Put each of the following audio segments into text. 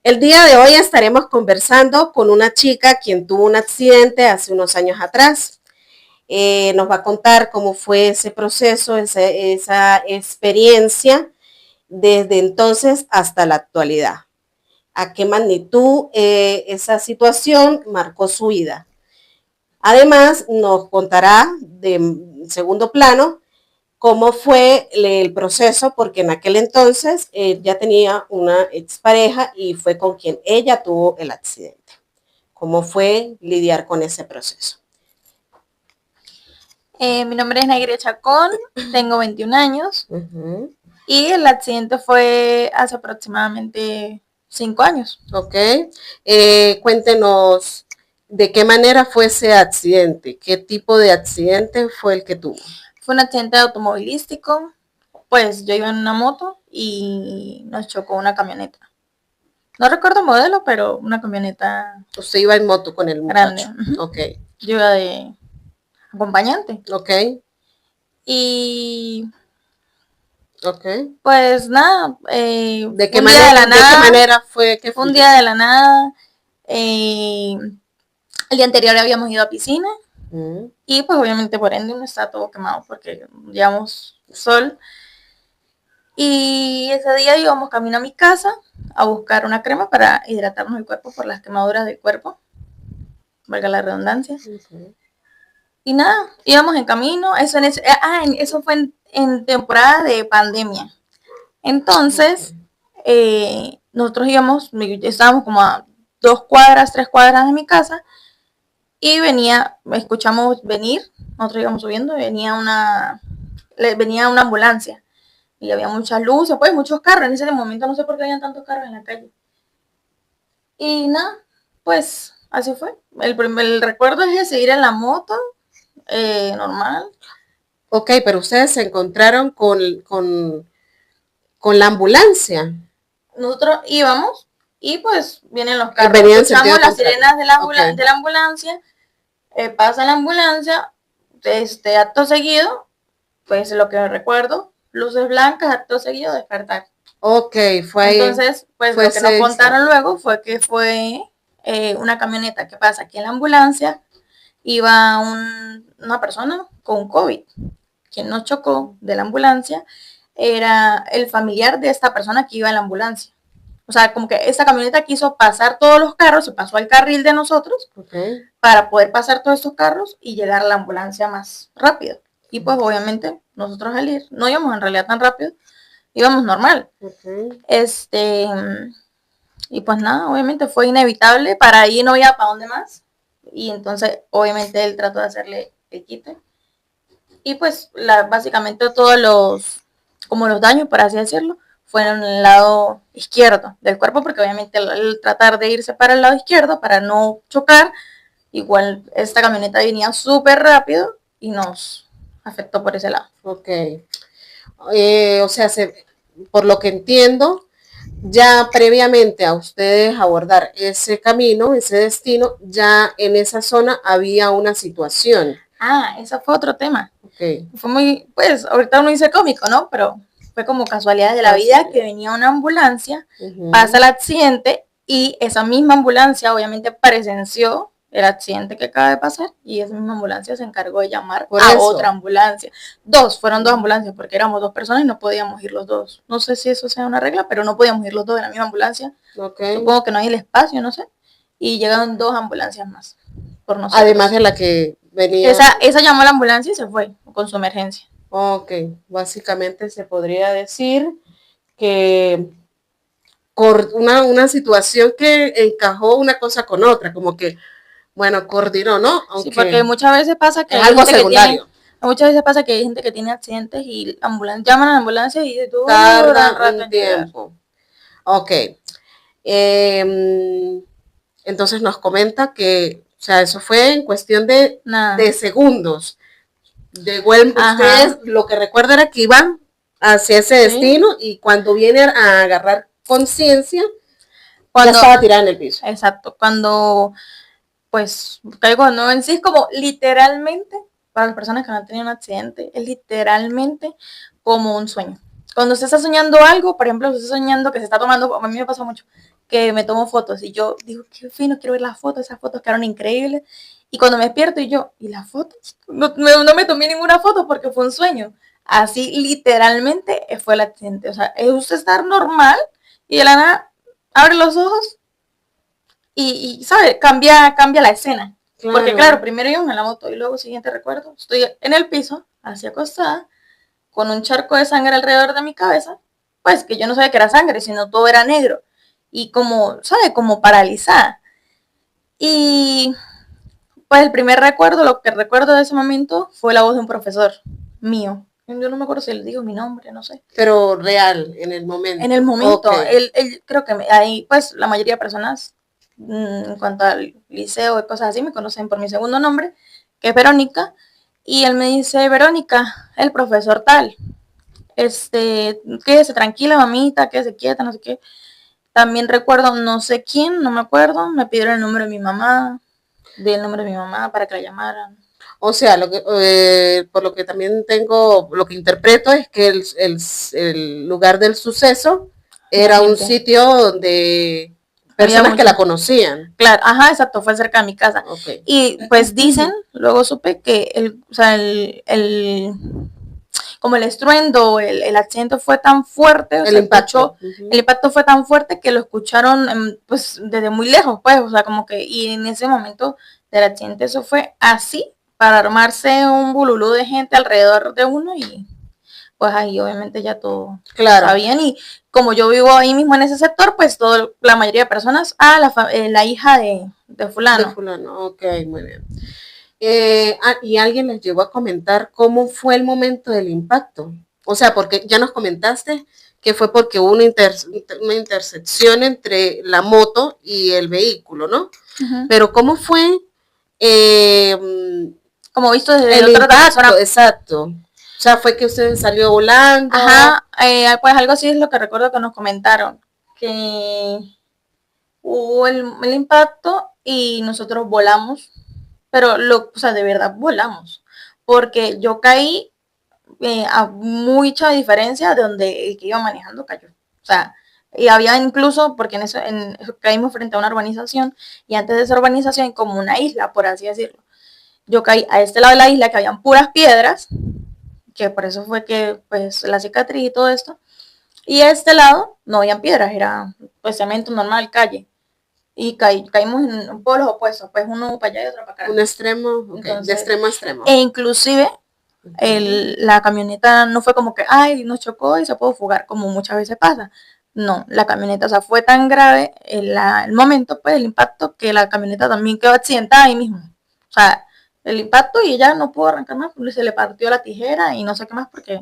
El día de hoy estaremos conversando con una chica quien tuvo un accidente hace unos años atrás. Nos va a contar cómo fue ese proceso, esa experiencia desde entonces hasta la actualidad. A qué magnitud esa situación marcó su vida. Además, nos contará de segundo plano cómo fue el proceso, porque en aquel entonces ya tenía una expareja y fue con quien ella tuvo el accidente. ¿Cómo fue lidiar con ese proceso? Mi nombre es Nayre Chacón, tengo 21 años y el accidente fue hace aproximadamente 5 años. Ok. Cuéntenos de qué manera fue ese accidente, qué tipo de accidente fue el que tuvo. Fue un accidente automovilístico, pues yo iba en una moto y nos chocó una camioneta. No recuerdo el modelo, pero una camioneta. Usted iba en moto con el muchacho. Grande. Ok. Yo iba de acompañante. Ok. Y ok. Pues nada, ¿De qué manera fue que fue un día de la nada? El día anterior habíamos ido a piscina y pues obviamente por ende uno está todo quemado porque llevamos sol. Y ese día íbamos camino a mi casa a buscar una crema para hidratarnos el cuerpo por las quemaduras del cuerpo, valga la redundancia. Y nada, íbamos en camino, eso fue en temporada de pandemia. Entonces, nosotros estábamos como a 2 cuadras, 3 cuadras de mi casa y escuchamos venir, nosotros íbamos subiendo, venía una ambulancia y había muchas luces, pues muchos carros, en ese momento no sé por qué habían tantos carros en la calle. Y nada, pues así fue. El recuerdo es de seguir en la moto, normal. Ok, pero ustedes se encontraron con la ambulancia. Nosotros íbamos y pues vienen los carros. Escuchamos las sirenas de la ambulancia, pasa la ambulancia, acto seguido, pues lo que recuerdo, luces blancas, acto seguido, despertar. Ok, fue ahí. Entonces, pues lo que nos contaron luego fue que fue una camioneta que pasa aquí en la ambulancia, iba una persona con COVID. Quien nos chocó de la ambulancia era el familiar de esta persona que iba en la ambulancia. O sea, como que esa camioneta quiso pasar todos los carros, se pasó al carril de nosotros para poder pasar todos estos carros y llegar a la ambulancia más rápido. Y pues obviamente nosotros al ir, no íbamos en realidad tan rápido, íbamos normal. Y pues nada, obviamente fue inevitable, para ahí no había para dónde más. Y entonces obviamente él trató de hacerle el quite. Y pues básicamente todos los daños, por así decirlo, fueron en el lado izquierdo del cuerpo, porque obviamente el tratar de irse para el lado izquierdo para no chocar, igual esta camioneta venía súper rápido y nos afectó por ese lado. Ok. O sea, por lo que entiendo, ya previamente a ustedes abordar ese camino, ese destino, ya en esa zona había una situación. Eso fue otro tema. Okay. Fue muy, pues ahorita uno dice cómico, ¿no? Pero fue como casualidad de la vida que venía una ambulancia, pasa el accidente y esa misma ambulancia obviamente presenció el accidente que acaba de pasar y esa misma ambulancia se encargó de llamar a otra ambulancia. Fueron 2 ambulancias porque éramos 2 personas y no podíamos ir los 2. No sé si eso sea una regla, pero no podíamos ir los 2 en la misma ambulancia. Supongo que no hay el espacio, no sé. Y llegaron 2 ambulancias más por nosotros. Además de la que venía. Esa llamó a la ambulancia y se fue con su emergencia. Ok, básicamente se podría decir que una situación que encajó una cosa con otra, como que, bueno, coordinó, ¿no? Aunque sí, porque muchas veces pasa que es algo secundario. Muchas veces pasa que hay gente que tiene accidentes y llaman a la ambulancia y tarda un tiempo. Ok. Entonces nos comenta que, o sea, eso fue en cuestión de segundos. De ustedes lo que recuerdan era que iban hacia ese destino y cuando vienen a agarrar conciencia, ya estaba tirada en el piso. Exacto, cuando pues caigo, no, en sí es como literalmente, para las personas que no han tenido un accidente, es literalmente como un sueño. Cuando usted está soñando algo, por ejemplo, usted está soñando que se está tomando, a mí me pasa mucho, que me tomo fotos. Y yo digo, qué fino, quiero ver las fotos, esas fotos quedaron increíbles. Y cuando me despierto y yo, ¿y las fotos? No me tomé ninguna foto porque fue un sueño. Así literalmente fue el accidente. O sea, es usted estar normal y de la nada abre los ojos y ¿sabe? Cambia la escena. Claro. Porque claro, primero íbamos en la moto y luego, siguiente recuerdo, estoy en el piso, así acostada, con un charco de sangre alrededor de mi cabeza, pues que yo no sabía que era sangre, sino todo era negro. Y como, ¿sabe? Como paralizada. Y pues el primer recuerdo, lo que recuerdo de ese momento fue la voz de un profesor mío. Yo no me acuerdo si le digo mi nombre, no sé. Pero real, en el momento. En el momento, Okay. él creo que ahí pues la mayoría de personas en cuanto al liceo y cosas así me conocen por mi segundo nombre, que es Verónica, y él me dice, Verónica, el profesor tal, quédese tranquila mamita, quédese quieta, no sé qué. También recuerdo no sé quién, no me acuerdo, me pidieron el número de mi mamá, di el número de mi mamá para que la llamaran. O sea, por lo que también tengo, lo que interpreto es que el lugar del suceso era un sitio donde personas que la conocían. Claro, ajá, exacto, fue cerca de mi casa. Okay. Y pues dicen, luego supe que como el estruendo, el accidente fue tan fuerte, el impacto. El impacto fue tan fuerte que lo escucharon pues desde muy lejos, pues, o sea, como que, y en ese momento del accidente eso fue así, para armarse un bululú de gente alrededor de uno y pues ahí obviamente ya todo sabían y como yo vivo ahí mismo en ese sector, pues la mayoría de personas, la hija de fulano. De fulano, ok, muy bien. Y alguien les llegó a comentar cómo fue el momento del impacto. O sea, porque ya nos comentaste que fue porque hubo una intersección entre la moto y el vehículo, ¿no? Pero ¿cómo fue? Como visto desde el impacto, exacto. O sea, fue que usted salió volando. Ajá, pues algo así es lo que recuerdo que nos comentaron, que hubo el impacto y nosotros volamos, pero o sea, de verdad volamos, porque yo caí a mucha diferencia de donde el que iba manejando cayó. O sea, y había incluso, porque caímos frente a una urbanización, y antes de esa urbanización hay como una isla, por así decirlo. Yo caí a este lado de la isla que habían puras piedras, que por eso fue que pues la cicatriz y todo esto. Y a este lado no habían piedras, era pues cemento normal, calle. Y caímos en polos opuestos, pues uno para allá y otro para acá. Un extremo, okay. Entonces, de extremo a extremo. E inclusive la camioneta no fue como que, ay, nos chocó y se pudo fugar, como muchas veces pasa. No, la camioneta, o sea, fue tan grave el momento, pues, el impacto, que la camioneta también quedó accidentada ahí mismo. O sea, el impacto y ella no pudo arrancar más, porque se le partió la tijera y no sé qué más, porque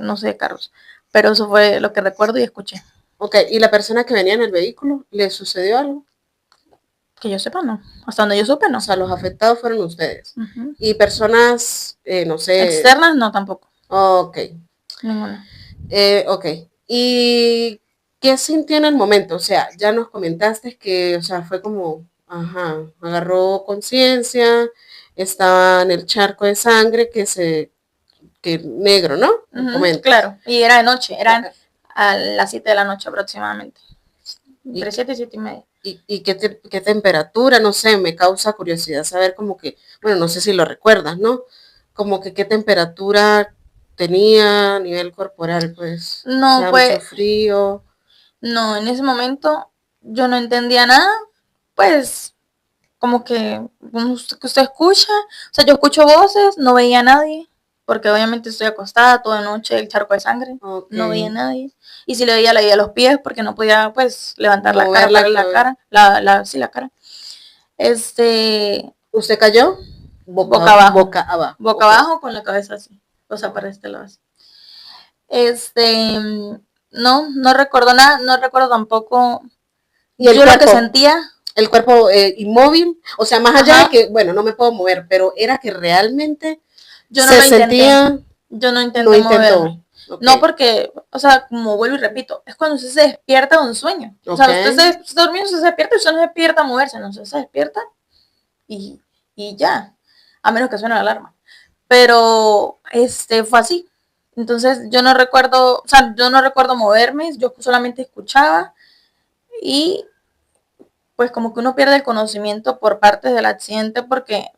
no sé de carros. Pero eso fue lo que recuerdo y escuché. Ok, ¿y la persona que venía en el vehículo, le sucedió algo? Que yo sepa, no. Hasta donde yo supe, no. O sea, los afectados fueron ustedes. Y personas, no sé. Externas, no, tampoco. Ok. Ninguna. Ok. ¿Y qué sintió en el momento? O sea, ya nos comentaste que, o sea, fue como, ajá, agarró conciencia, estaba en el charco de sangre que negro, ¿no? Claro, y era de noche, eran a las 7 de la noche aproximadamente. Entre 7 y 7 y media. ¿Y qué temperatura? No sé, me causa curiosidad saber como que, bueno, no sé si lo recuerdas, ¿no? Como que qué temperatura tenía a nivel corporal, pues. No, o sea, pues. Mucho frío. No, en ese momento yo no entendía nada, pues como que usted escucha, o sea, yo escucho voces, no veía a nadie, porque obviamente estoy acostada toda la noche, el charco de sangre, no veía a nadie. Y si le veía los pies, porque no podía, pues, levantar la cara, la cara, la cara. ¿Usted cayó? Boca abajo. Boca abajo. Boca abajo con la cabeza así, o sea, para este lado así. No recuerdo nada, no recuerdo tampoco. ¿Y el yo cuerpo? Lo que sentía. El cuerpo inmóvil, o sea, más allá de que, bueno, no me puedo mover, pero era que realmente yo no se lo intenté. sentía. Yo no intenté moverme. Okay. No, porque, o sea, como vuelvo y repito, es cuando usted se despierta de un sueño. Okay. O sea, usted se durmió, se despierta y usted no se despierta a moverse, no, usted se despierta y ya, a menos que suene la alarma. Pero, fue así. Entonces, yo no recuerdo moverme, yo solamente escuchaba y pues como que uno pierde el conocimiento por parte del accidente porque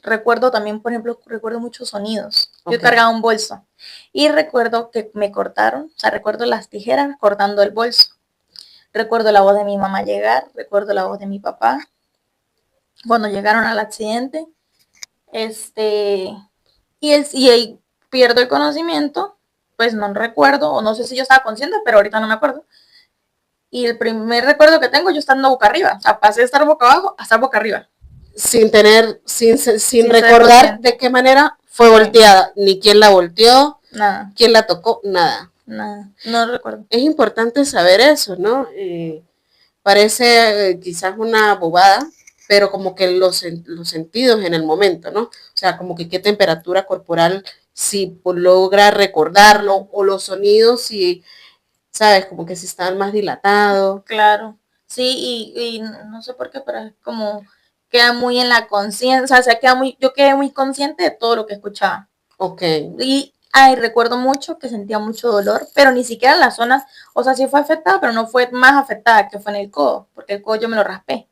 recuerdo también, por ejemplo, recuerdo muchos sonidos. Yo cargaba un bolso y recuerdo que me cortaron, o sea, recuerdo las tijeras cortando el bolso. Recuerdo la voz de mi mamá llegar, recuerdo la voz de mi papá cuando llegaron al accidente. Y ahí pierdo el conocimiento, pues no recuerdo, o no sé si yo estaba consciente, pero ahorita no me acuerdo. Y el primer recuerdo que tengo, yo estando boca arriba, o sea, pasé de estar boca abajo a estar boca arriba. Sin recordar de qué manera fue volteada, ni quién la volteó, nada, quién la tocó, nada. No recuerdo. Es importante saber eso, ¿no? Parece quizás una bobada, pero como que los sentidos en el momento, ¿no? O sea, como que qué temperatura corporal, si logra recordarlo, o los sonidos, si, ¿sabes? Como que si están más dilatados. Claro, sí, y no sé por qué, pero es como queda muy en la conciencia, o sea, yo quedé muy consciente de todo lo que escuchaba. Ok. Y recuerdo mucho que sentía mucho dolor, pero ni siquiera en las zonas, o sea, sí fue afectada, pero no fue más afectada que fue en el codo, porque el codo yo me lo raspé.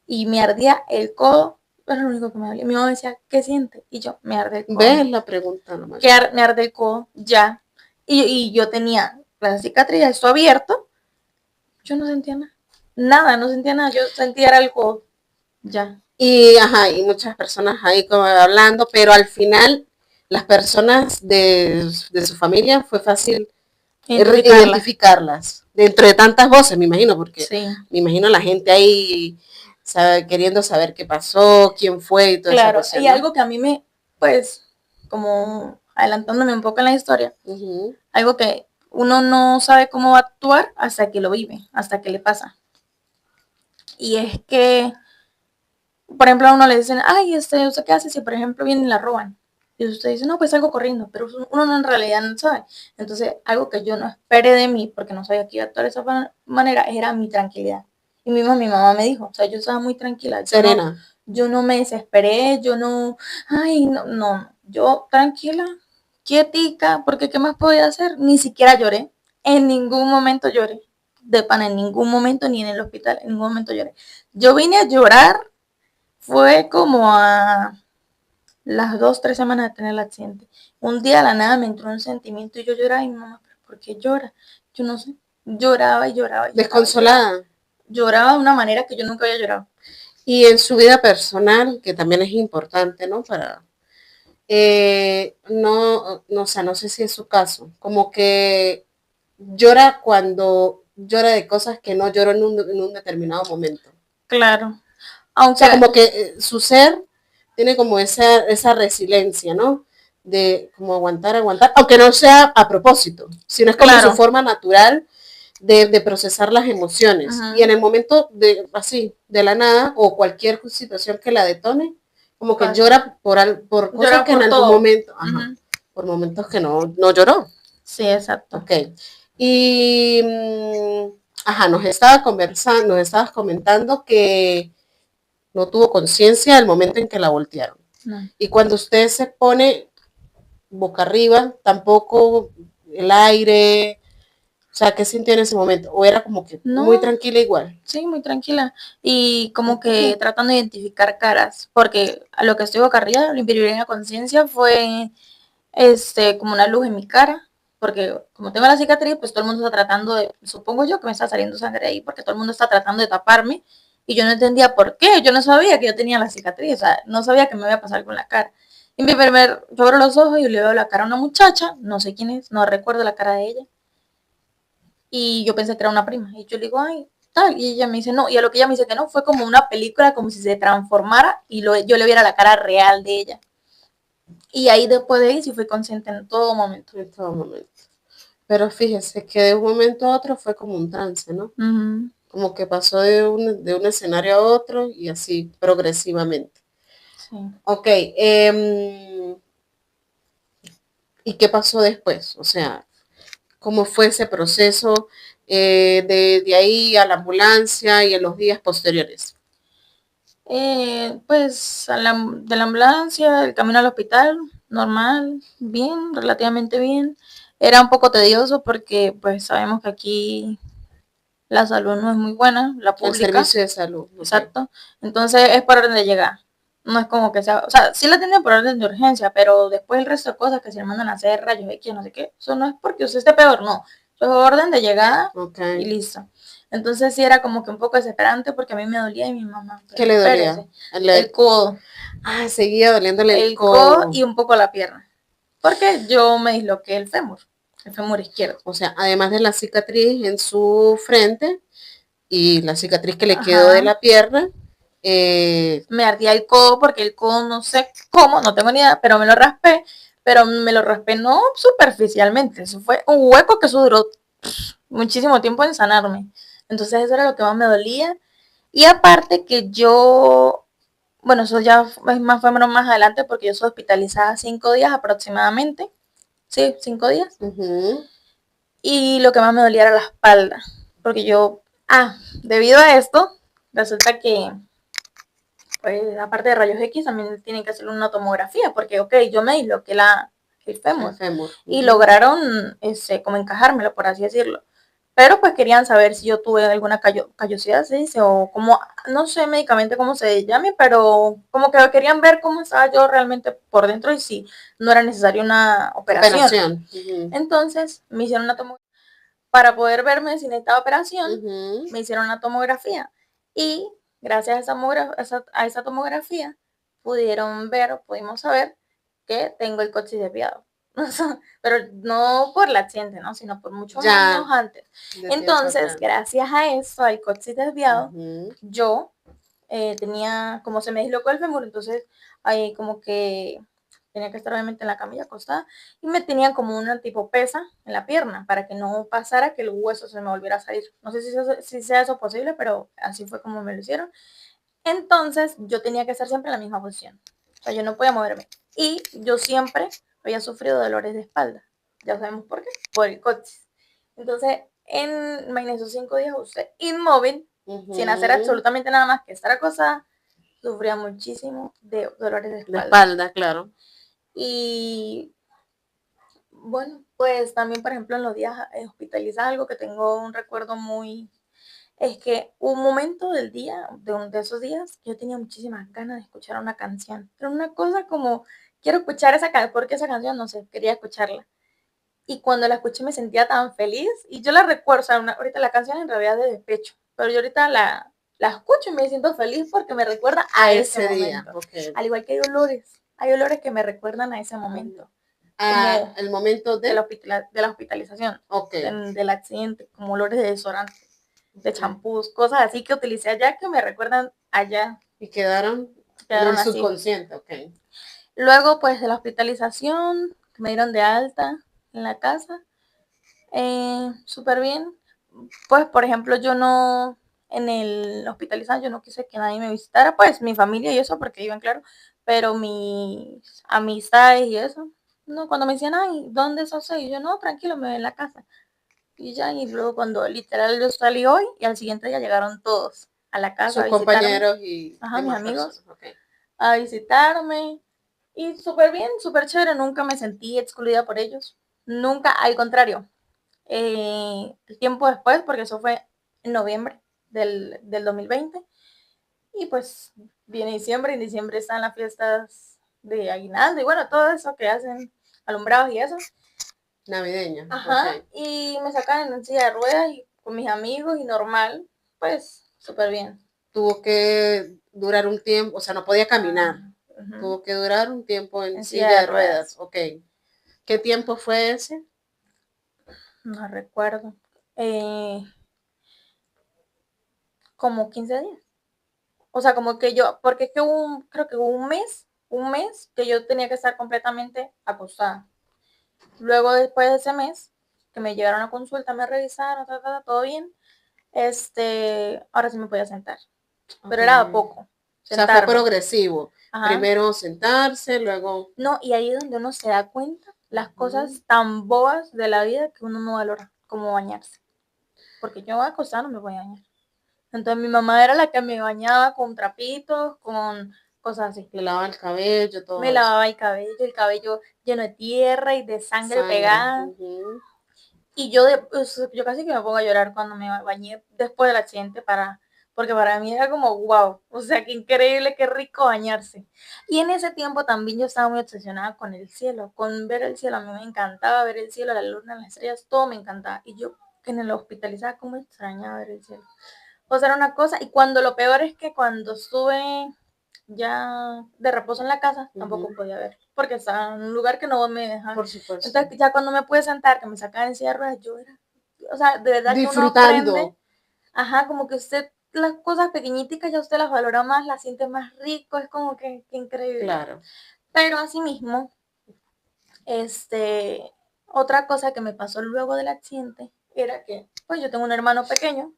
Y me ardía el codo, era lo único que me dolía. Mi mamá decía, ¿qué siente? Y yo, me arde el codo. ¿Ves la pregunta nomás? Me arde el codo, ya. Y yo tenía la cicatriz, esto abierto, yo no sentía nada. Nada, no sentía nada, yo sentía era el codo, ya. Y, y muchas personas ahí como hablando, pero al final las personas de su familia fue fácil identificarlas. Dentro de tantas voces, me imagino, porque me imagino la gente ahí queriendo saber qué pasó, quién fue y todo eso. Claro, y algo que a mí pues, como adelantándome un poco en la historia, algo que uno no sabe cómo va a actuar hasta que lo vive, hasta que le pasa. Y es que, por ejemplo, a uno le dicen, ay, ¿usted qué hace si, por ejemplo, vienen y la roban? Y usted dice, no, pues salgo corriendo, pero uno no, en realidad no sabe. Entonces, algo que yo no esperé de mí, porque no sabía que iba a actuar de esa manera, era mi tranquilidad. Y mismo mi mamá me dijo, o sea, yo estaba muy tranquila. Serena. Yo no me desesperé, yo no, no, yo tranquila, quietica, porque ¿qué más podía hacer? Ni siquiera lloré, en ningún momento lloré, de pana, en ningún momento, ni en el hospital, en ningún momento lloré. Yo vine a llorar, fue como a las 2, 3 semanas de tener el accidente. Un día a la nada me entró un sentimiento y yo lloraba y mi mamá, ¿pero por qué llora? Yo no sé, lloraba y lloraba. Desconsolada. Lloraba de una manera que yo nunca había llorado. Y en su vida personal, que también es importante, ¿no? Para, o sea, no sé si es su caso, como que llora cuando llora de cosas que no lloró en un determinado momento. Claro. O sea, como que su ser tiene como esa resiliencia, ¿no? De como aguantar, aunque no sea a propósito, sino es como su forma natural de procesar las emociones. Y en el momento así, de la nada, o cualquier situación que la detone, como que llora por cosas que en algún momento, por momentos que no lloró. Sí, exacto. Ok. Y, nos estabas comentando que no tuvo conciencia del momento en que la voltearon. No. Y cuando usted se pone boca arriba, tampoco el aire, o sea, ¿qué sintió en ese momento? ¿O era como que muy tranquila igual? Sí, muy tranquila. Y como que tratando de identificar caras, porque a lo que estoy boca arriba, lo imprimir en la conciencia fue como una luz en mi cara, porque como tengo la cicatriz, pues todo el mundo está tratando de, supongo yo que me está saliendo sangre ahí, porque todo el mundo está tratando de taparme, y yo no entendía por qué, yo no sabía que yo tenía la cicatriz, o sea, no sabía qué me iba a pasar con la cara. Y yo abro los ojos y le veo la cara a una muchacha, no sé quién es, no recuerdo la cara de ella, y yo pensé que era una prima, y yo le digo, ay, tal, y ella me dice no, y a lo que ella me dice que no, fue como una película, como si se transformara, y yo le viera la cara real de ella. Y ahí después de ahí sí fui consciente en todo momento. En todo momento. Pero fíjese que de un momento a otro fue como un trance, ¿no? Como que pasó de un escenario a otro y así progresivamente. Sí. Ok. ¿Y qué pasó después? O sea, ¿cómo fue ese proceso de ahí a la ambulancia y en los días posteriores? Pues de la ambulancia, el camino al hospital, normal, bien, relativamente bien. Era un poco tedioso porque pues sabemos que aquí la salud no es muy buena, la El pública. servicio de salud. Ok. Exacto. Entonces es por orden de llegada. No es como que sea, o sea, sí la tienen por orden de urgencia, pero después el resto de cosas que se le mandan a hacer, rayos X, no sé qué, eso no es porque usted esté peor, no. Eso es orden de llegada Ok. y listo. Entonces sí era como que un poco desesperante porque a mí me dolía y mi mamá. ¿Qué le dolía? Espérese, el codo. Ah, seguía doliéndole el codo codo. y un poco la pierna. Porque yo me disloqué el fémur izquierdo. O sea, además de la cicatriz en su frente y la cicatriz que le Ajá. quedó de la pierna, me ardía el codo porque el codo no sé cómo, no tengo ni idea, pero me lo raspé no superficialmente, eso fue un hueco que eso duró muchísimo tiempo en sanarme. Entonces eso era lo que más me dolía. Y aparte que yo, bueno, eso ya es más o menos más adelante porque yo soy hospitalizada 5 días aproximadamente. Sí, 5 días. Y lo que más me dolía era la espalda. Porque yo, debido a esto, resulta que pues aparte de rayos X también tienen que hacer una tomografía, porque ok, yo me disloqué el fémur, y lograron como encajármelo, por así decirlo. Pero pues querían saber si yo tuve alguna callosidad, se dice, o como, no sé médicamente cómo se llame, pero como que querían ver cómo estaba yo realmente por dentro y si no era necesaria una operación. Entonces me hicieron una tomografía. Para poder verme si necesitaba operación, me hicieron una tomografía. Y gracias a esa tomografía pudimos saber que tengo el coxis desviado. Pero no por el accidente, ¿no? Sino por muchos años antes. Entonces, gracias a eso, al coxis desviado, yo tenía, como se me dislocó el fémur, entonces ahí como que tenía que estar obviamente en la camilla acostada y me tenían como una tipo pesa en la pierna para que no pasara que el hueso se me volviera a salir. No sé si sea eso posible, pero así fue como me lo hicieron. Entonces yo tenía que estar siempre en la misma posición. O sea, yo no podía moverme. Y yo siempre había sufrido dolores de espalda. Ya sabemos por qué. Por el coxis. Entonces, en esos 5 días usted inmóvil, sin hacer absolutamente nada más que estar acostada, sufría muchísimo de dolores de espalda. De espalda, claro. Y bueno, pues también, por ejemplo, en los días hospitalizados, algo que tengo un recuerdo muy, es que un momento del día, de esos días, yo tenía muchísimas ganas de escuchar una canción. Era una cosa como, quiero escuchar esa canción, porque esa canción, no sé, quería escucharla. Y cuando la escuché me sentía tan feliz, y yo la recuerdo, o sea, ahorita la canción en realidad es de despecho, pero yo ahorita la escucho y me siento feliz porque me recuerda a ese momento. Okay. Al igual que hay olores que me recuerdan a ese momento. El momento de la hospitalización, del accidente, como olores de desodorante, de champús, cosas así que utilicé allá que me recuerdan allá. Y quedaron en el subconsciente, ok. Luego, pues, de la hospitalización, me dieron de alta en la casa, súper bien. Pues, por ejemplo, en el hospitalizado, yo no quise que nadie me visitara, pues, mi familia y eso, porque iban, claro, pero mis amistades y eso, no, cuando me decían, ay, ¿dónde sos? Y yo, no, tranquilo, me voy en la casa. Y ya, y luego cuando literal yo salí hoy, y al siguiente día llegaron todos a la casa. Sus compañeros y mis amigos, a visitarme. Y súper bien, súper chévere, nunca me sentí excluida por ellos. Nunca, al contrario. El tiempo después, porque eso fue en noviembre del 2020. Y pues viene diciembre, y en diciembre están las fiestas de aguinaldo y bueno, todo eso que hacen, alumbrados y eso. Navideña. Ajá, y me sacan en silla de ruedas y con mis amigos y normal, pues súper bien. Tuvo que durar un tiempo, o sea, no podía caminar. Tuvo que durar un tiempo en silla de ruedas. Ok. ¿Qué tiempo fue ese? No recuerdo. Como 15 días. O sea, como que yo, porque es que creo que hubo un mes que yo tenía que estar completamente acostada. Luego, después de ese mes, que me llegaron a consulta, me revisaron, todo bien, ahora sí me podía sentar. Pero era a poco. Sentarme. O sea, fue progresivo. Ajá. Primero sentarse, luego... No, y ahí es donde uno se da cuenta las cosas tan bobas de la vida que uno no valora, como bañarse. Porque yo acostada no me voy a bañar. Entonces mi mamá era la que me bañaba con trapitos, con cosas así. Le lavaba el cabello, todo. Me lavaba el cabello lleno de tierra y de sangre pegada. Y yo casi que me pongo a llorar cuando me bañé después del accidente porque para mí era como wow, o sea, qué increíble, qué rico bañarse. Y en ese tiempo también yo estaba muy obsesionada con el cielo, con ver el cielo. A mí me encantaba ver el cielo, la luna, las estrellas, todo me encantaba. Y yo en el hospitalizada, como extrañaba ver el cielo. O sea, era una cosa. Y cuando lo peor es que cuando estuve ya de reposo en la casa, tampoco podía ver, porque estaba en un lugar que no me dejaba. Por supuesto. Entonces, ya cuando me pude sentar, que me sacaban en silla de ruedas, yo era, o sea, de verdad que uno aprende, Disfrutando. ajá, como que usted las cosas pequeñitas ya usted las valora más, las siente más rico, es como que increíble. Claro. Pero asimismo, otra cosa que me pasó luego del accidente era que, pues yo tengo un hermano pequeño,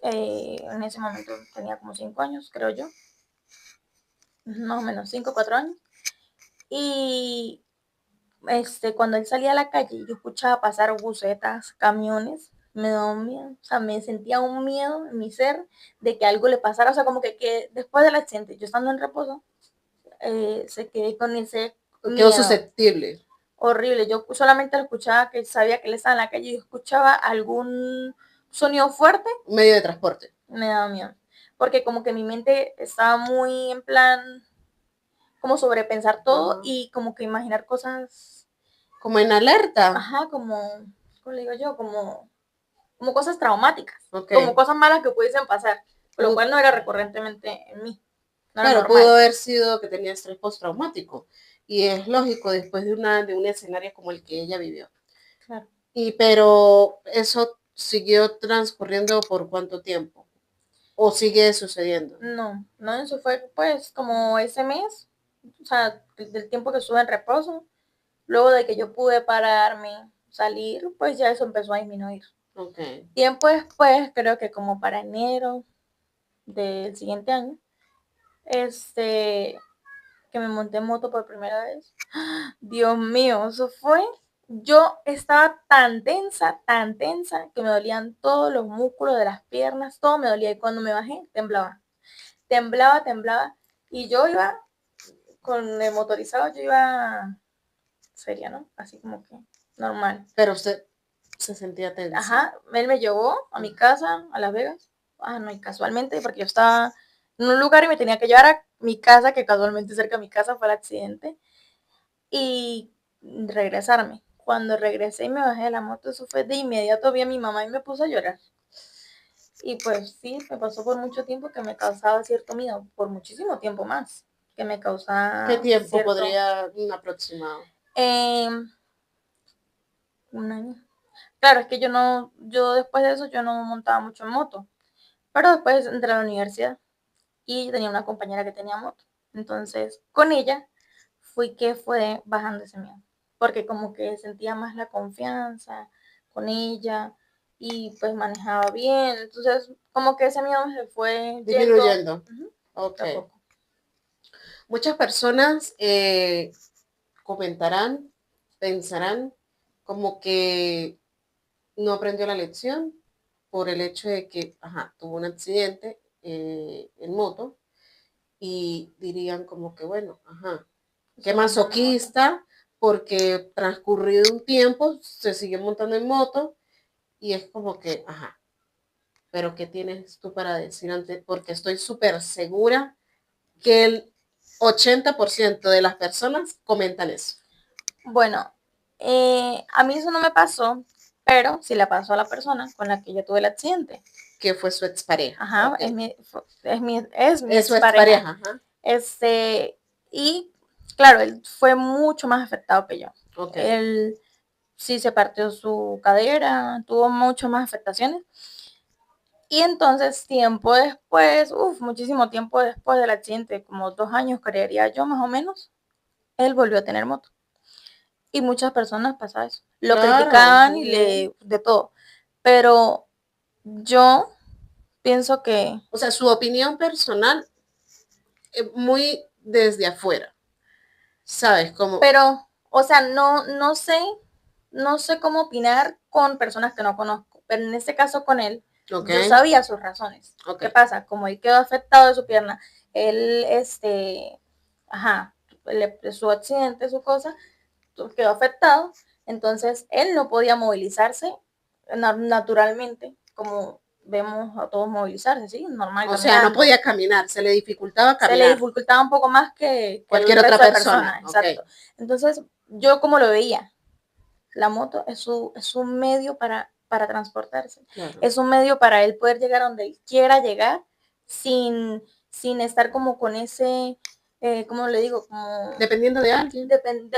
en ese momento tenía como 5 años, creo yo, más o menos 5 o 4 años, y cuando él salía a la calle y yo escuchaba pasar busetas, camiones, me daba un miedo, o sea, me sentía un miedo en mi ser de que algo le pasara, o sea, como que después del accidente, yo estando en reposo, se quedé con ese Quedó miedo susceptible. horrible. Yo solamente lo escuchaba, que sabía que él estaba en la calle y yo escuchaba algún sonido fuerte, Un medio de transporte. me daba miedo, porque como que mi mente estaba muy en plan, como sobrepensar todo y como que imaginar cosas. Como en alerta. Ajá, ¿cómo le digo yo? Como cosas traumáticas, Okay. como cosas malas que pudiesen pasar, lo cual no era recurrentemente en mí. No era claro, normal. pudo haber sido que tenía estrés postraumático. Y es lógico después de un escenario como el que ella vivió. Claro. Pero eso siguió transcurriendo por cuánto tiempo. ¿O sigue sucediendo? No, eso fue pues como ese mes, o sea, del tiempo que estuve en reposo. Luego de que yo pude pararme, salir, pues ya eso empezó a disminuir. Okay. Tiempo después, creo que como para enero del siguiente año, que me monté en moto por primera vez. Dios mío, eso fue. Yo estaba tan tensa, que me dolían todos los músculos de las piernas, todo me dolía. Y cuando me bajé, temblaba. Temblaba. Y yo iba con el motorizado, yo iba seria, ¿no? Así como que normal. Pero usted se sentía tensa. Ajá, él me llevó a mi casa, a Las Vegas. Ah, no, y casualmente, porque yo estaba en un lugar y me tenía que llevar a mi casa, que casualmente cerca de mi casa fue el accidente, y regresarme. Cuando regresé y me bajé de la moto, eso fue de inmediato, vi a mi mamá y me puse a llorar. Y pues sí, me pasó por mucho tiempo que me causaba cierto miedo, por muchísimo tiempo más, que me causaba ¿Qué tiempo cierto... podría un aproximado? Un año. Claro, es que yo después de eso yo no montaba mucho en moto, pero después entré a la universidad y tenía una compañera que tenía moto. Entonces, con ella fue bajando ese miedo, porque como que sentía más la confianza con ella y pues manejaba bien. Entonces, como que ese miedo se fue disminuyendo. Yendo, Ok. a poco. Muchas personas comentarán, pensarán como que no aprendió la lección por el hecho de que tuvo un accidente en moto y dirían como que bueno, qué masoquista porque transcurrido un tiempo se siguió montando en moto y es como que, pero ¿qué tienes tú para decir antes? Porque estoy súper segura que el 80% de las personas comentan eso. Bueno, a mí eso no me pasó, pero sí le pasó a la persona con la que yo tuve el accidente. Que fue su expareja. Ajá, Okay. es mi su expareja. expareja. Y claro, él fue mucho más afectado que yo. Okay. Él sí se partió su cadera, tuvo mucho más afectaciones. Y entonces, tiempo después, muchísimo tiempo después del accidente, como 2 años, creería yo, más o menos, él volvió a tener moto. Y muchas personas pasaban eso. Lo criticaban y de todo. Pero yo pienso que... O sea, su opinión personal muy desde afuera. ¿Sabes cómo? Pero, o sea, no sé cómo opinar con personas que no conozco. Pero en este caso con él, yo sabía sus razones. ¿Qué pasa? Como él quedó afectado de su pierna, él, su accidente, su cosa, quedó afectado. Entonces, él no podía movilizarse naturalmente, como vemos a todos movilizarse, ¿sí? Normal, O sea, no caminando. podía caminar, se le dificultaba Se le caminar. dificultaba un poco más que el Cualquier otra resto de persona, personas, ok. exacto. Entonces, yo como lo veía, la moto es un medio para transportarse, Claro. es un medio para él poder llegar a donde él quiera llegar sin estar como con ese, ¿cómo le digo? Como Dependiendo de alguien.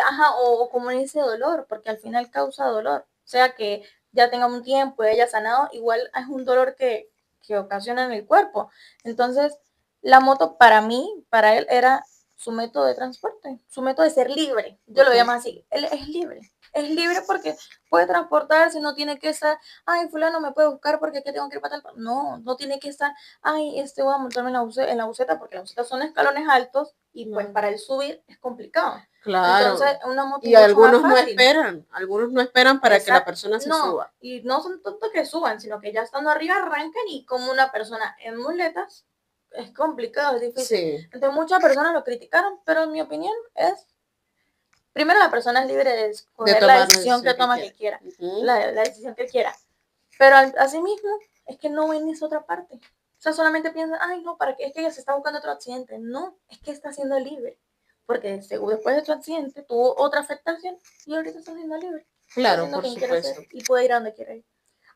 ajá, o como en ese dolor, porque al final causa dolor. O sea que ya tenga un tiempo y haya sanado, igual es un dolor que ocasiona en el cuerpo. Entonces, la moto para mí, para él, era su método de transporte, su método de ser libre. Yo lo llamo así, él es libre. Es libre porque puede transportarse, no tiene que estar, ay, fulano me puede buscar porque aquí tengo que ir para tal. No, no tiene que estar, ay, voy a montarme en la buseta porque las busetas son escalones altos y pues para él subir es complicado. Claro. Entonces, una moto Y mucho más algunos no fácil. esperan para que la persona se No, suba. y no son tanto que suban, sino que ya estando arriba arrancan y como una persona en muletas es complicado, es difícil. Sí. Entonces, muchas personas lo criticaron, pero en mi opinión es, primero la persona es libre de escoger la decisión que toma que quiera, la decisión que quiera. Pero asimismo, es que no ven esa otra parte. O sea, solamente piensan, ay, no, ¿para qué? Es que ella se está buscando otro accidente. No, es que está siendo libre. Porque según después de tu accidente tuvo otra afectación y ahorita está siendo libre. Está Claro, haciendo por quien quiera ser supuesto. y puede ir a donde quiera ir.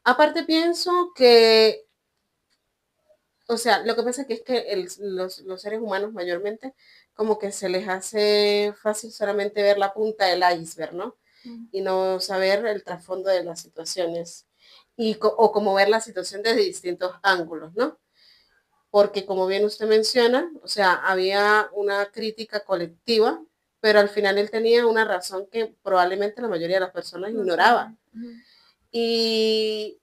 Aparte pienso que, o sea, lo que pasa que es que los seres humanos mayormente como que se les hace fácil solamente ver la punta del iceberg, ¿no? Y no saber el trasfondo de las situaciones o como ver la situación desde distintos ángulos, ¿no? Porque como bien usted menciona, o sea, había una crítica colectiva, pero al final él tenía una razón que probablemente la mayoría de las personas ignoraba. Y,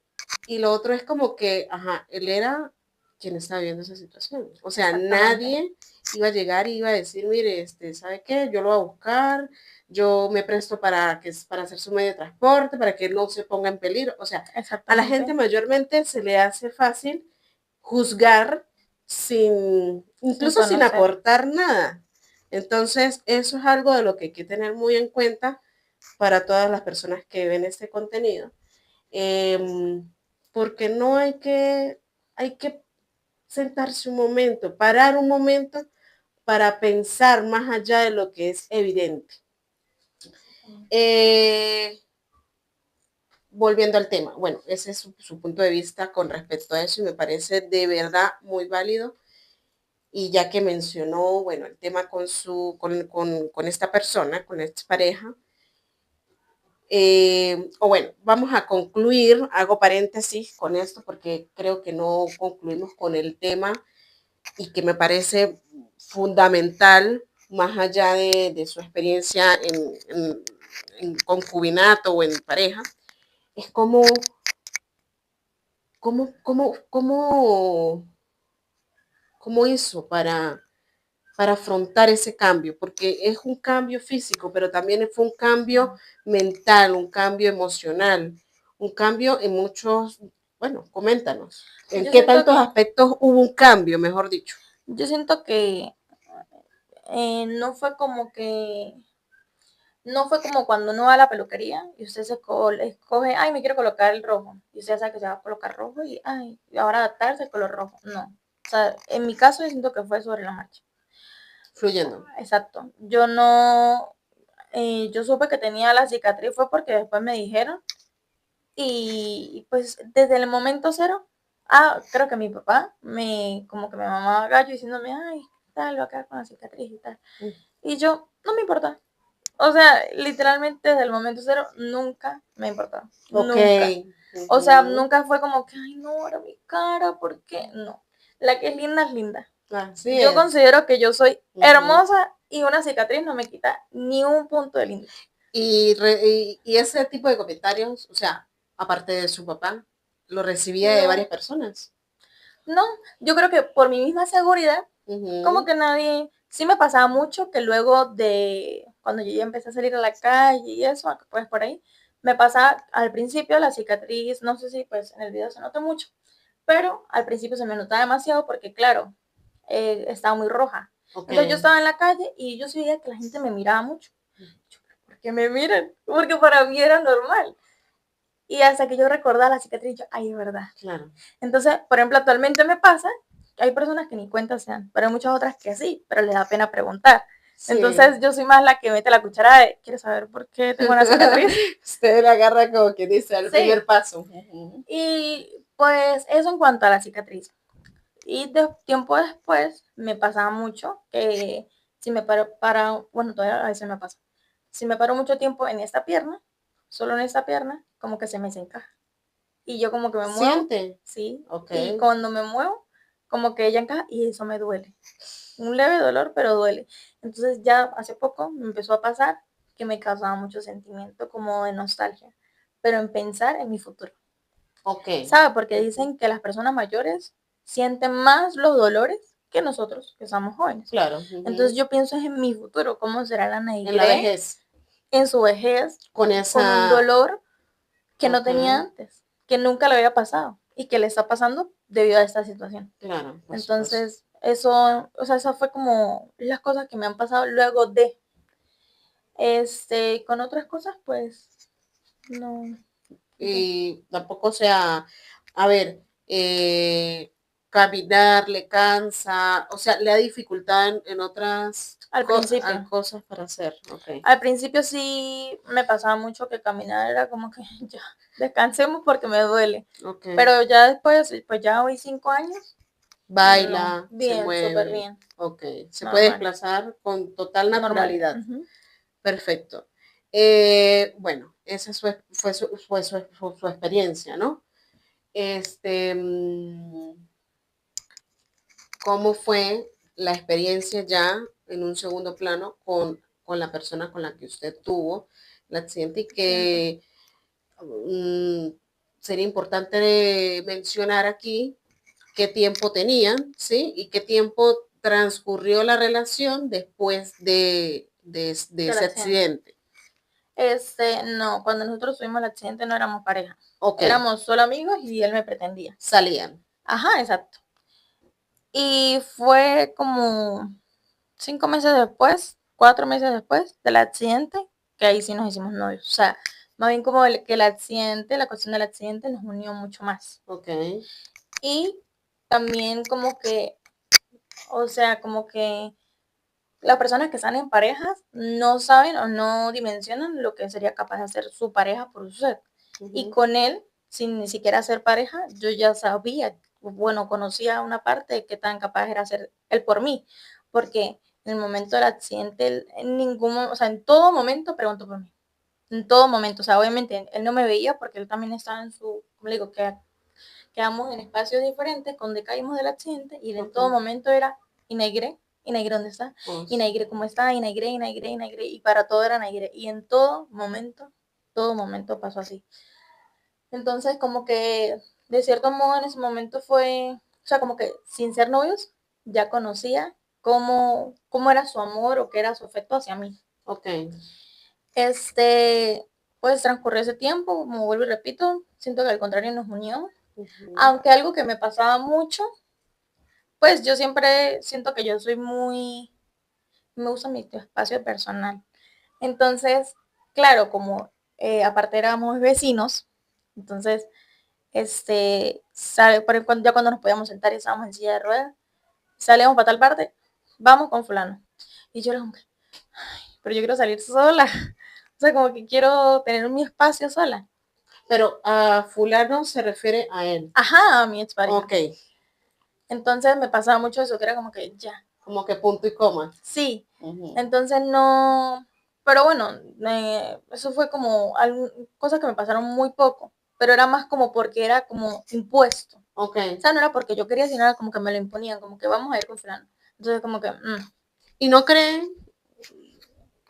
y lo otro es como que, ajá, él era quien estaba viendo esa situación. O sea, nadie iba a llegar y iba a decir, mire, ¿sabe qué? Yo lo voy a buscar, yo me presto para hacer su medio de transporte, para que no se ponga en peligro. O sea, a la gente mayormente se le hace fácil juzgar incluso sin aportar nada. Entonces, eso es algo de lo que hay que tener muy en cuenta para todas las personas que ven este contenido. Porque no hay que sentarse un momento, parar un momento para pensar más allá de lo que es evidente. Volviendo al tema, bueno, ese es su punto de vista con respecto a eso y me parece de verdad muy válido. Y ya que mencionó, bueno, el tema con esta persona, con esta pareja, o bueno, vamos a concluir, hago paréntesis con esto porque creo que no concluimos con el tema y que me parece fundamental, más allá de su experiencia en concubinato o en pareja, es cómo hizo para afrontar ese cambio, porque es un cambio físico, pero también fue un cambio mental, un cambio emocional, un cambio en muchos, bueno, coméntanos, ¿en qué tantos aspectos hubo un cambio, mejor dicho? Yo siento que no fue como que, no fue como cuando uno va a la peluquería y usted se escoge, ay, me quiero colocar el rojo, y usted sabe que se va a colocar rojo y, ay, y ahora adaptarse al color rojo. No. O sea, en mi caso yo siento que fue sobre la marcha. Fluyendo. Exacto. Yo no, yo supe que tenía la cicatriz fue porque después me dijeron y pues desde el momento cero, creo que mi papá como que me mamaba gallo diciéndome, ay, tal, va a quedar con la cicatriz y tal. Y yo, no me importa. O sea, literalmente desde el momento cero nunca me importó. Nunca. O sea, nunca fue como que, ay, no, ahora mi cara, ¿por qué? No. La que es linda es linda. Yo considero que yo soy hermosa y una cicatriz no me quita ni un punto de lindo. Y ese tipo de comentarios, o sea, aparte de su papá, lo recibía de varias personas. No, yo creo que por mi misma seguridad, como que nadie, sí me pasaba mucho que luego de cuando yo ya empecé a salir a la calle y eso, pues por ahí, me pasaba al principio la cicatriz, no sé si pues en el video se nota mucho, pero al principio se me notaba demasiado porque claro, estaba muy roja. Entonces yo estaba en la calle y yo sí veía que la gente me miraba mucho. qué me miran? Porque para mí era normal. Y hasta que yo recordaba la cicatriz, yo, ay, es verdad. Claro. Entonces, por ejemplo, actualmente me pasa, hay personas que ni cuenta se dan, pero hay muchas otras que sí, pero les da pena preguntar. Sí. Entonces, yo soy más la que mete la cuchara de, ¿quieres saber por qué tengo una cicatriz? Usted la agarra como que dice el Sí. primer paso. Y pues eso en cuanto a la cicatriz. Y tiempo después me pasaba mucho que si me bueno, todavía a veces me pasa, si me paro mucho tiempo en esta pierna, solo en esta pierna, como que se me desencaja. Y yo como que me muevo. ¿Siente? Sí. Okay. Y cuando me muevo, como que ella encaja y eso me duele. Un leve dolor, pero duele. Entonces ya hace poco me empezó a pasar que me causaba mucho sentimiento como de nostalgia, pero en pensar en mi futuro. Okay. ¿Sabe? Porque dicen que las personas mayores sienten más los dolores que nosotros, que somos jóvenes. Claro. Entonces yo pienso en mi futuro, cómo será la En la Negré vejez. en su vejez, Con un dolor que no tenía Ajá. antes, que nunca le había pasado y que le está pasando debido a esta situación. Claro. Entonces, eso, o sea, esa fue como las cosas que me han pasado luego de, con otras cosas, pues, no. Y tampoco sea, a ver, caminar le cansa, o sea, le da dificultad en otras Al principio. cosas para hacer. Okay. Al principio sí me pasaba mucho que caminar era como que ya, descansemos porque me duele. Okay. Pero ya después, pues ya hoy 5 años. Baila, No, bien, se mueve. súper bien. Ok, se Normal. puede desplazar con total naturalidad. Normal. Perfecto. Bueno, esa fue su experiencia, ¿no? ¿Cómo fue la experiencia ya en un segundo plano con la persona con la que usted tuvo el accidente y que sería importante mencionar aquí qué tiempo tenían, ¿sí? Y qué tiempo transcurrió la relación después de ese accidente. No, cuando nosotros tuvimos el accidente no éramos pareja. Ok. Éramos solo amigos y él me pretendía. Salían. Ajá, exacto. Y fue como 5 meses después, 4 meses después del accidente, que ahí sí nos hicimos novios. O sea, más bien como que el accidente, la cuestión del accidente nos unió mucho más. Ok. Y también como que, o sea, como que las personas que están en parejas no saben o no dimensionan lo que sería capaz de hacer su pareja por usted. Y con él, sin ni siquiera ser pareja, yo ya sabía, bueno, conocía una parte de qué tan capaz era ser él por mí, porque en el momento del accidente, él o sea, en todo momento preguntó por mí, en todo momento, o sea, obviamente él no me veía porque él también estaba en su, como le digo, que quedamos en espacios diferentes cuando caímos del accidente y él en todo momento era, y Negré, ¿dónde está? Y Negré, ¿cómo está? Y Negré, y para todo era Negré, y en todo momento pasó así. Entonces, como que, de cierto modo, en ese momento fue, o sea, como que sin ser novios, ya conocía cómo era su amor o qué era su afecto hacia mí. Ok. Pues transcurrió ese tiempo, como vuelvo y repito, siento que al contrario nos unió. Aunque algo que me pasaba mucho, pues yo siempre siento que yo soy me gusta mi espacio personal. Entonces, claro, como aparte éramos vecinos, entonces ya cuando nos podíamos sentar y estábamos en silla de ruedas, salíamos para tal parte, vamos con fulano. Y yo era como que, ay, pero yo quiero salir sola. O sea, como que quiero tener mi espacio sola. Pero a fulano se refiere a él. Ajá, a mi expareja. Ok. Entonces me pasaba mucho eso, que era como que ya. Como que punto y coma. Sí. Entonces no, pero bueno, eso fue como cosas que me pasaron muy poco, pero era más como porque era como impuesto. Ok. O sea, no era porque yo quería, sino era como que me lo imponían, como que vamos a ir con fulano. Entonces como que... ¿Y no creen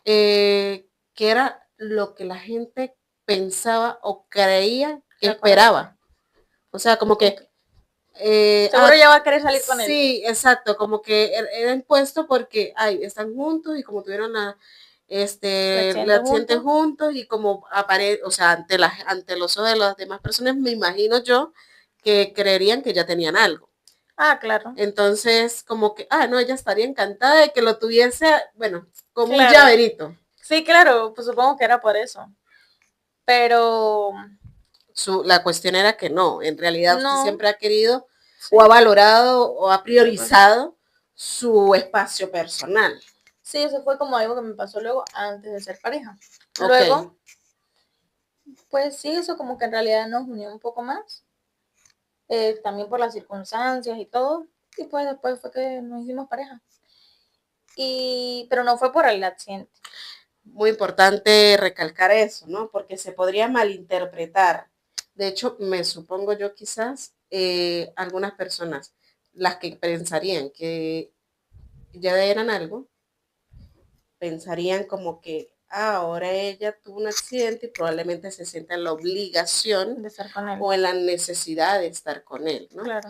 que era lo que la gente pensaba o creía que esperaba? O sea, como que... seguro ya va a querer salir con él. Sí, exacto, como que era impuesto porque, ay, están juntos y como tuvieron el accidente juntos y como o sea, ante los ojos de las demás personas, me imagino yo que creerían que ya tenían algo. Ah, claro. Entonces, como que, no, ella estaría encantada de que lo tuviese, bueno, como un llaverito. Sí, claro, pues supongo que era por eso. Pero La cuestión era que no, en realidad usted no, siempre ha querido sí, o ha valorado o ha sí, pues. priorizado su espacio personal. Sí, eso fue como algo que me pasó luego antes de ser pareja. Ok, Luego, pues sí, eso como que en realidad nos unió un poco más, también por las circunstancias y todo. Y pues después fue que nos hicimos pareja. Pero no fue por el accidente. muy importante recalcar eso, ¿no? Porque se podría malinterpretar. De hecho, me supongo yo quizás algunas personas, las que pensarían que ya eran algo, pensarían como que ahora ella tuvo un accidente y probablemente se sienta en la obligación De estar con él. o en la necesidad de estar con él, ¿no? Claro.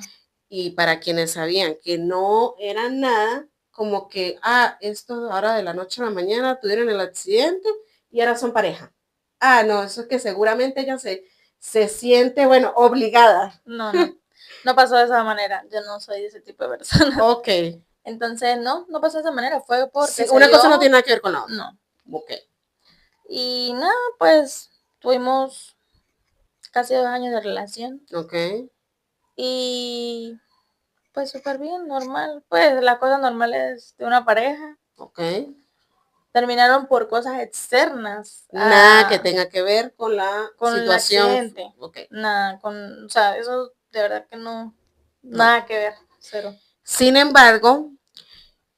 Y para quienes sabían que no eran nada, como que, esto ahora de la noche a la mañana tuvieron el accidente y ahora son pareja. No, eso es que seguramente ella se siente, bueno, obligada. No, no. No pasó de esa manera. Yo no soy de ese tipo de persona. Ok. Entonces, no, no pasó de esa manera. Fue Sí, porque se una cosa no dio. tiene nada que ver con la otra. No. Ok. Y nada, pues tuvimos casi 2 años de relación. Ok. Y pues súper bien, normal. Pues las cosas normales de una pareja. Ok. Terminaron por cosas externas Nada que tenga que ver con la con el situación. accidente. Ok. Nada, o sea, eso de verdad que no, No. nada que ver, cero. Sin embargo,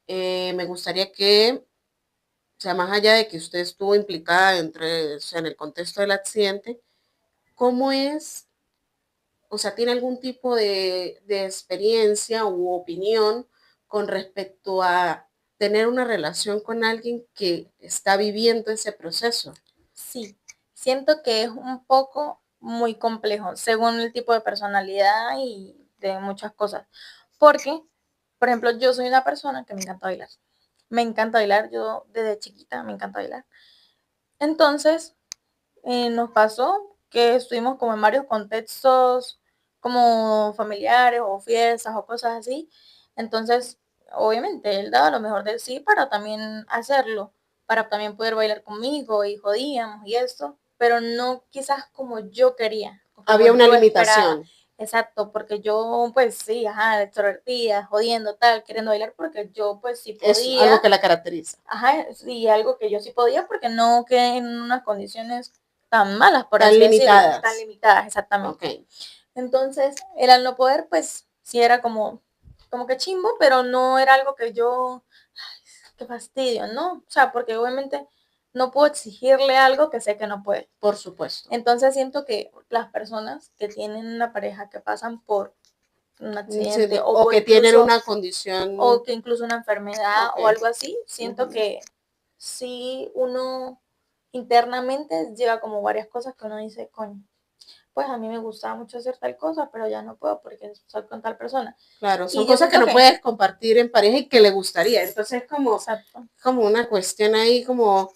me gustaría que, o sea, más allá de que usted estuvo implicada o sea, en el contexto del accidente, ¿cómo es? O sea, ¿tiene algún tipo de experiencia u opinión con respecto a tener una relación con alguien que está viviendo ese proceso? Sí, siento que es un poco muy complejo según el tipo de personalidad y de muchas cosas. Porque, por ejemplo, yo soy una persona que me encanta bailar. Me encanta bailar, yo desde chiquita me encanta bailar. Entonces, nos pasó que estuvimos como en varios contextos, como familiares o fiestas o cosas así. Entonces, obviamente, él daba lo mejor de sí para también hacerlo, para también poder bailar conmigo y jodíamos y esto, pero no quizás como yo quería o como Había una yo esperaba. limitación. Exacto, porque yo pues sí, ajá, extrovertida, jodiendo, tal, queriendo bailar porque yo pues sí Es algo podía. que la caracteriza. Ajá, sí, algo que yo sí podía porque no quedé en unas condiciones tan malas, por Tan así decirlo, tan limitadas. limitadas, Ok. exactamente. Entonces, el al no poder, pues sí era como que chimbo, pero no era algo que yo, ay, qué fastidio, ¿no? O sea, porque obviamente no puedo exigirle algo que sé que no puede. Por supuesto. Entonces siento que las personas que tienen una pareja que pasan por un Sí, accidente o que tienen una condición. o que incluso una enfermedad Ok. o algo así, siento Ujú. que sí uno internamente llega como varias cosas que uno dice, coño, pues a mí me gustaba mucho hacer tal cosa, pero ya no puedo porque soy con tal persona. Claro, son Y yo cosas que siento no que, puedes compartir en pareja y que le gustaría. Entonces es exacto, como una cuestión ahí, como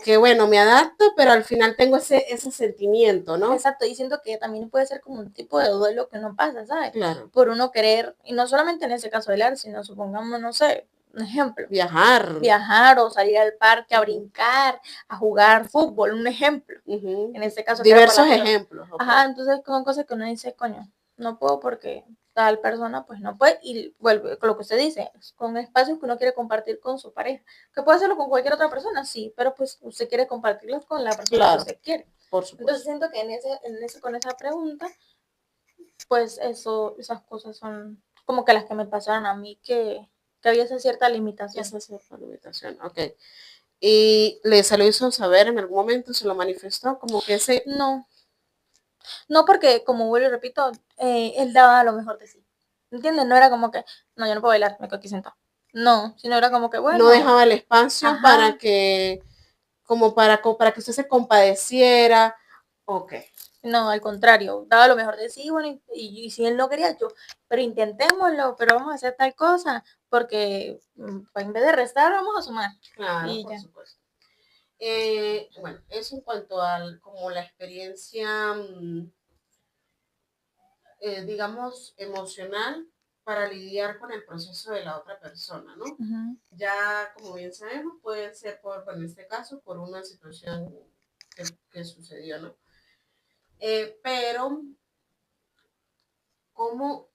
que, bueno, me adapto, pero al final tengo ese sentimiento, ¿no? exacto, y siento que también puede ser como un tipo de duelo que no pasa, ¿sabes? Claro. Por uno querer, y no solamente en ese caso del arte, sino supongamos, no sé, un ejemplo, Viajar. viajar o salir al parque a Ujú, brincar, a jugar fútbol, un ejemplo. ujú. En este caso que era por Diversos la persona. ejemplos, ok. Ajá, entonces son cosas que uno dice, coño, no puedo porque tal persona pues no puede. Y vuelve con lo que usted dice, con espacios que uno quiere compartir con su pareja. Que puede hacerlo con cualquier otra persona, sí, pero pues usted quiere compartirlos con la persona que Claro, usted quiere. por Entonces supuesto. siento que con esa pregunta, pues esas cosas son como que las que me pasaron a mí, que había esa cierta limitación. Esa es la limitación, ok. ¿Y se lo hizo saber en algún momento? ¿Se lo manifestó? Como que ese, No, no porque, como vuelvo y repito, él daba lo mejor de sí. ¿Entiendes? No era como que, no, yo no puedo bailar, me quedo aquí sentado. No, sino era como que, no bueno, dejaba el espacio para ajá, que, como para que usted se compadeciera. Ok, no, al contrario, daba lo mejor de sí, bueno, y si él no quería, yo, pero intentémoslo, pero vamos a hacer tal cosa, porque pues, en vez de restar, vamos a sumar. claro, Y por ya. supuesto. Bueno, eso en cuanto a como la experiencia, digamos, emocional para lidiar con el proceso de la otra persona, ¿no? Ujú. Ya, como bien sabemos, puede ser en este caso, por una situación que sucedió, ¿no? Pero, ¿cómo,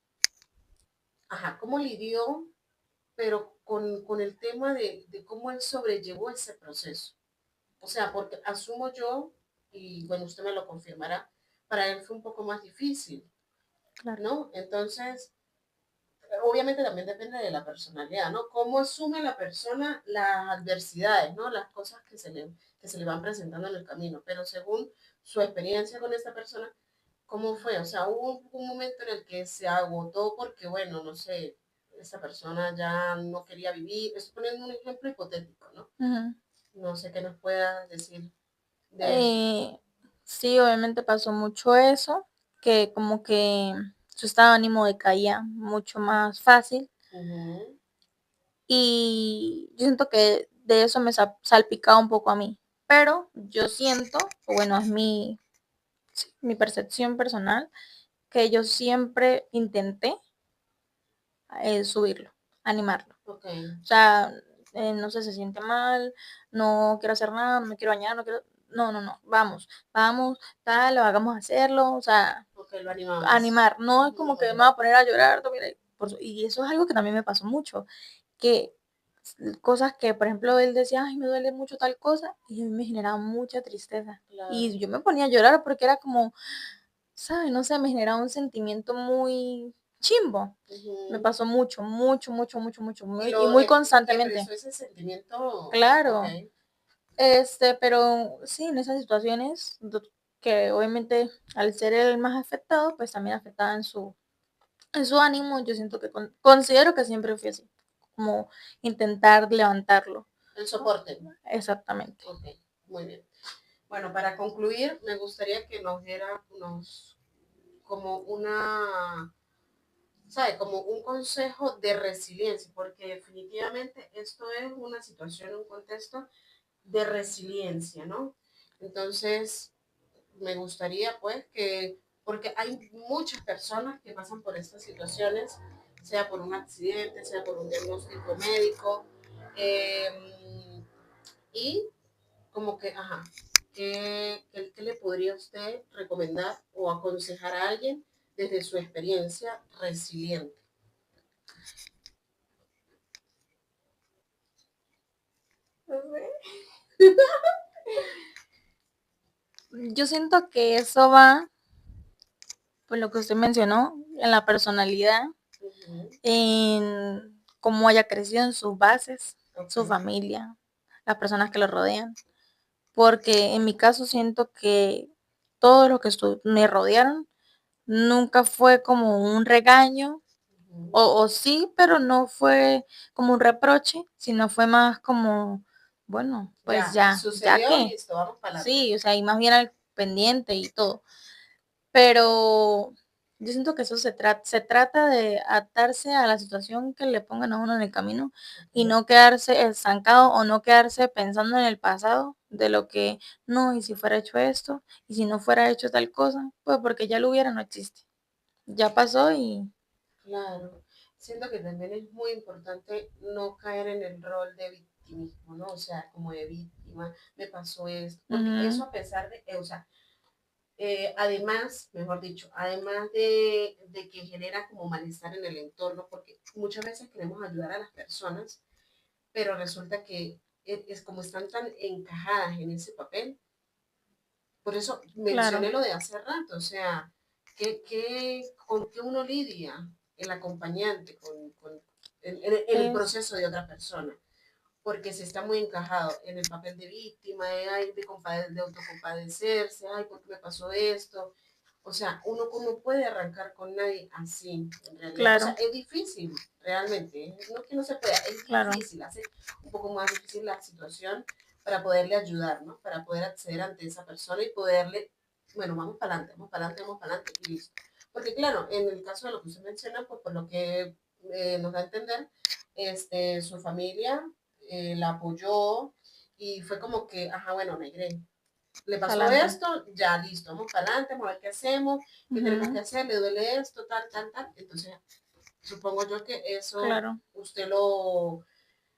cómo lidió, pero con el tema de cómo él sobrellevó ese proceso? O sea, porque asumo yo, y bueno, usted me lo confirmará, para él fue un poco más difícil, Claro. ¿no? Entonces, obviamente también depende de la personalidad, ¿no? Cómo asume la persona las adversidades, ¿no? Las cosas que se le van presentando en el camino. Pero según su experiencia con esta persona, ¿cómo fue? O sea, hubo un momento en el que se agotó porque, bueno, no sé, esa persona ya no quería vivir. Estoy poniendo un ejemplo hipotético, ¿no? Ujú. No sé qué nos pueda decir de eso. Eh, sí, obviamente pasó mucho eso, que como que su estado de ánimo decaía mucho más fácil Ujú. y yo siento que de eso me salpicaba un poco a mí, pero yo siento, o bueno, es mi percepción personal, que yo siempre intenté subirlo, animarlo. Ok, O sea, no sé, se siente mal, no quiero hacer nada, no me quiero bañar, no quiero, no, no, no, vamos, vamos, tal, hagamos hacerlo, o sea, ok, lo animamos. animar, no es como que me Ujú. va a poner a llorar, no, mira, y eso es algo que también me pasó mucho, que cosas que, por ejemplo, él decía, ay, me duele mucho tal cosa, y a mí me generaba mucha tristeza. Claro. Y yo me ponía a llorar porque era como, ¿sabes? No sé, me generaba un sentimiento muy chimbo. Me Ujú. pasó mucho, mucho, mucho, mucho, mucho, Y y muy y te constantemente. expresó ese sentimiento, ok, Claro, pero sí, en esas situaciones que obviamente al ser el más afectado, pues también afectaba en su ánimo, yo siento que considero que siempre fui así, como intentar levantarlo. el soporte. Exactamente. Ok, muy bien. Bueno, para concluir, me gustaría que nos como una, ¿sabe? Como un consejo de resiliencia, porque definitivamente esto es una situación, un contexto de resiliencia, ¿no? Entonces, me gustaría pues porque hay muchas personas que pasan por estas situaciones, sea por un accidente, sea por un diagnóstico médico, eh, y como que, ¿qué le podría usted recomendar o aconsejar a alguien desde su experiencia resiliente? Yo siento que eso va, por lo que usted mencionó, en la personalidad, Ujú. en cómo haya crecido en sus bases, Ok, su familia, las personas que lo rodean. Porque en mi caso siento que todos los que me rodearon nunca fue como un regaño, ujú. o sí, pero no fue como un reproche, sino fue más como, bueno, pues Ya, ya sucedió, que, listo, vamos para adelante. sí, o sea, y más bien al pendiente y todo. Pero yo siento que eso se trata de adaptarse a la situación que le pongan a uno en el camino y Ok, no quedarse estancado o no quedarse pensando en el pasado de lo que no, y si fuera hecho esto, y si no fuera hecho tal cosa, pues porque ya lo hubiera, no existe. Ya pasó y claro. Siento que también es muy importante no caer en el rol de victimismo, ¿no? O sea, como de víctima, me pasó esto, porque eso ujú, a pesar de, o sea, además, mejor dicho, además de que genera como malestar en el entorno, porque muchas veces queremos ayudar a las personas, pero resulta que es como están tan encajadas en ese papel. Por eso claro. mencioné lo de hace rato, o sea, ¿con qué uno lidia el acompañante en el Es, proceso de otra persona? Porque se está muy encajado en el papel de víctima, de autocompadecerse, ay, ¿por qué me pasó esto? O sea, uno no puede arrancar con nadie así, en realidad. O sea, claro, es difícil, realmente. No que no se pueda, es claro, difícil, hace un poco más difícil la situación para poderle ayudar, ¿no? Para poder acceder ante esa persona y poderle, bueno, vamos para adelante, vamos para adelante, vamos para adelante y listo. Porque claro, en el caso de lo que usted menciona, pues por lo que nos da a entender, su familia la apoyó y fue como que, ajá, bueno, Negre, le pasó pa'lante. esto, ya listo, vamos para adelante, vamos a ver qué hacemos, qué tenemos que Ujú, hacer, le duele esto, tal, tal, tal. Entonces, Supongo yo que eso Claro, usted lo...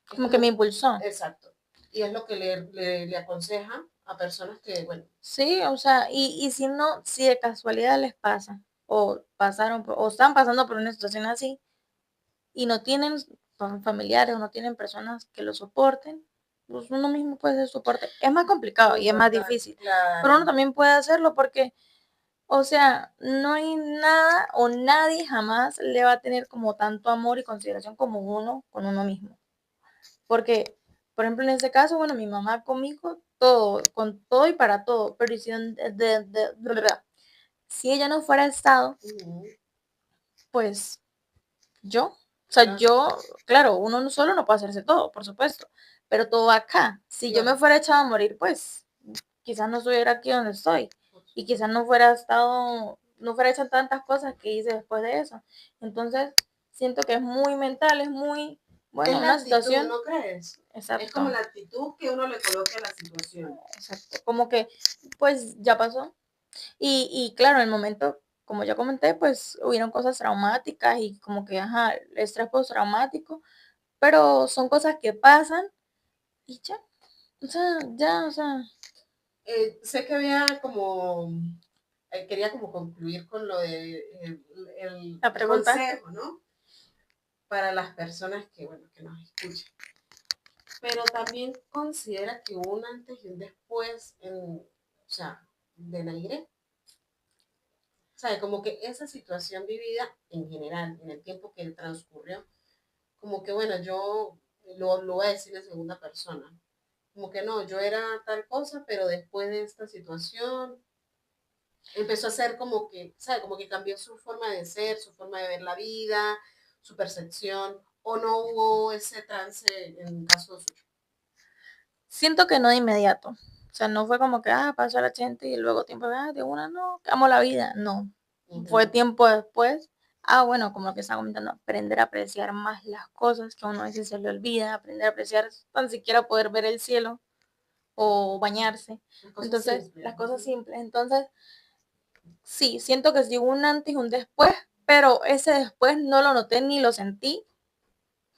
Es como que me impulsó. exacto. Y es lo que le aconseja a personas que, bueno. Sí, o sea, y si no, si de casualidad les pasa, o pasaron, o están pasando por una situación así, y no tienen familiares o no tienen personas que lo soporten, pues uno mismo puede ser soporte. Es más complicado y es más difícil, pero uno Claro. también puede hacerlo porque, o sea, no hay nada o nadie jamás le va a tener como tanto amor y consideración como uno con uno mismo. Porque, por ejemplo, en este caso, bueno, mi mamá conmigo, todo, con todo y para todo, pero si ella no fuera estado, pues yo, o sea, Claro. yo, claro, uno no solo no puede hacerse todo, por supuesto, pero todo va acá. Si yo me fuera echado a morir, pues quizás no estuviera aquí donde estoy y quizás no fuera estado, no fuera hecho tantas cosas que hice después de eso. Entonces, siento que es muy mental, es muy, bueno, Es la una actitud, situación, ¿no crees? Es como exacto, la actitud que uno le coloque a la situación. exacto, como que, pues ya pasó. Y claro, en el momento, como ya comenté, pues hubieron cosas traumáticas y como que, ajá, el estrés postraumático, pero son cosas que pasan y ya, o sea, ya, o sea, Sé que había como, quería como concluir con lo de la el pregunta, consejo, ¿no? Para las personas que, bueno, que nos escuchan. Pero también considera que un antes y un después, o sea, de Naire. O sea, como que esa situación vivida en general, en el tiempo que transcurrió, como que, bueno, yo lo voy a decir en segunda persona. Como que no, yo era tal cosa, pero después de esta situación empezó a ser como que, ¿sabe? Como que cambió su forma de ser, su forma de ver la vida, su percepción, o no hubo ese trance en caso suyo. siento que no de inmediato, o sea, no fue como que, pasó el accidente y luego tiempo, de una, no, que amo la vida, no, fue tiempo después, bueno, como lo que estaba comentando, aprender a apreciar más las cosas que a uno a veces se le olvida, aprender a apreciar tan siquiera poder ver el cielo o bañarse, entonces, las cosas simples, entonces, sí, siento que sí hubo un antes y un después, pero ese después no lo noté ni lo sentí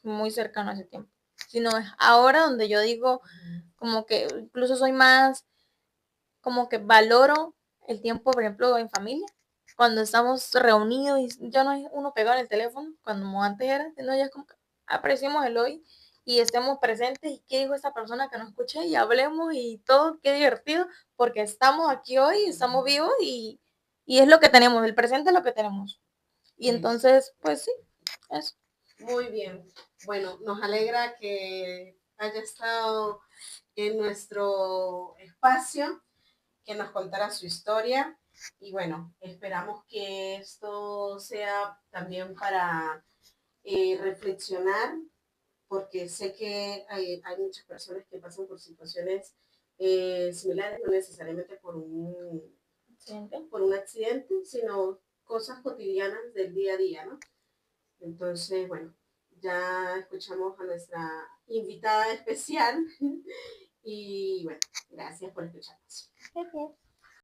muy cercano a ese tiempo, sino es ahora donde yo digo como que incluso soy más, como que valoro el tiempo, por ejemplo, en familia, cuando estamos reunidos y ya no es uno pegado en el teléfono, cuando antes era, sino ya es como que apreciemos el hoy y estemos presentes y qué dijo esta persona que no escuché y hablemos y todo, qué divertido, porque estamos aquí hoy, estamos vivos y es lo que tenemos, el presente es lo que tenemos. Y entonces, pues sí, eso. Muy bien. Bueno, nos alegra que haya estado en nuestro espacio, que nos contara su historia. Y bueno, esperamos que esto sea también para reflexionar, porque sé que hay muchas personas que pasan por situaciones similares, no necesariamente por un accidente, sino cosas cotidianas del día a día, ¿no? Entonces, bueno, ya escuchamos a nuestra invitada especial y bueno, gracias por escucharnos. Gracias.